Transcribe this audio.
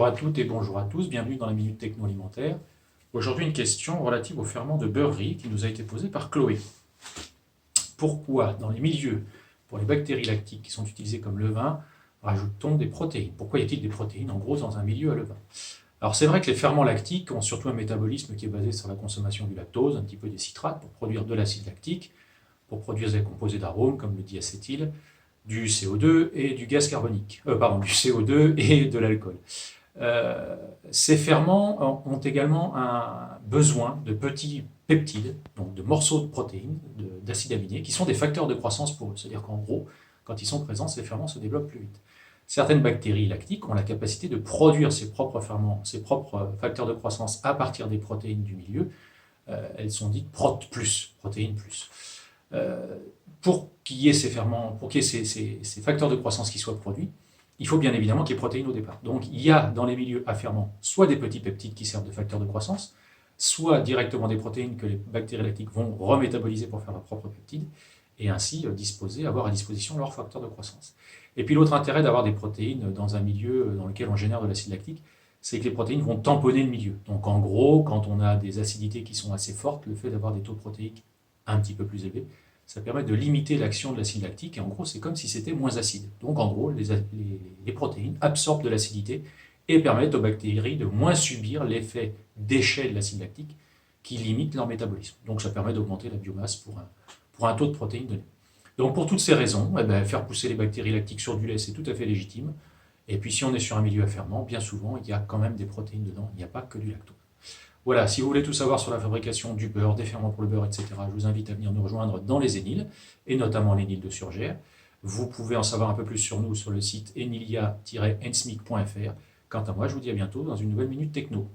Bonjour à toutes et bonjour à tous, bienvenue dans la Minute Techno Alimentaire. Aujourd'hui, une question relative au ferment de beurrerie qui nous a été posée par Chloé. Pourquoi, dans les milieux, pour les bactéries lactiques qui sont utilisées comme levain, rajoute-t-on des protéines? Pourquoi y a-t-il des protéines, en gros, dans un milieu à levain? Alors, c'est vrai que les ferments lactiques ont surtout un métabolisme qui est basé sur la consommation du lactose, un petit peu des citrates, pour produire de l'acide lactique, pour produire des composés d'arômes comme le diacétyl, du CO2 et du gaz carbonique, du CO2 et de l'alcool. Ces ferments ont également un besoin de petits peptides, donc de morceaux de protéines, d'acides aminés, qui sont des facteurs de croissance pour eux. C'est-à-dire qu'en gros, quand ils sont présents, ces ferments se développent plus vite. Certaines bactéries lactiques ont la capacité de produire ces propres ferments, ces propres facteurs de croissance à partir des protéines du milieu. Elles sont dites protéines plus. Pour qu'il y ait ces ferments, pour qu'il y ait ces facteurs de croissance qui soient produits, il faut bien évidemment qu'il y ait protéines au départ. Donc il y a dans les milieux à ferment soit des petits peptides qui servent de facteurs de croissance, soit directement des protéines que les bactéries lactiques vont remétaboliser pour faire leurs propres peptides, et ainsi avoir à disposition leurs facteurs de croissance. Et puis l'autre intérêt d'avoir des protéines dans un milieu dans lequel on génère de l'acide lactique, c'est que les protéines vont tamponner le milieu. Donc en gros, quand on a des acidités qui sont assez fortes, le fait d'avoir des taux protéiques un petit peu plus élevés, ça permet de limiter l'action de l'acide lactique, et en gros, c'est comme si c'était moins acide. Donc en gros, les protéines absorbent de l'acidité et permettent aux bactéries de moins subir l'effet déchet de l'acide lactique qui limite leur métabolisme. Donc ça permet d'augmenter la biomasse pour un taux de protéines donné. Donc pour toutes ces raisons, faire pousser les bactéries lactiques sur du lait, c'est tout à fait légitime. Et puis si on est sur un milieu à ferment, bien souvent, il y a quand même des protéines dedans, il n'y a pas que du lactose. Voilà, si vous voulez tout savoir sur la fabrication du beurre, des ferments pour le beurre, etc., je vous invite à venir nous rejoindre dans les Éniles, et notamment l'Énile de Surgères. Vous pouvez en savoir un peu plus sur nous sur le site enilia-ensmic.fr. Quant à moi, je vous dis à bientôt dans une nouvelle Minute Techno.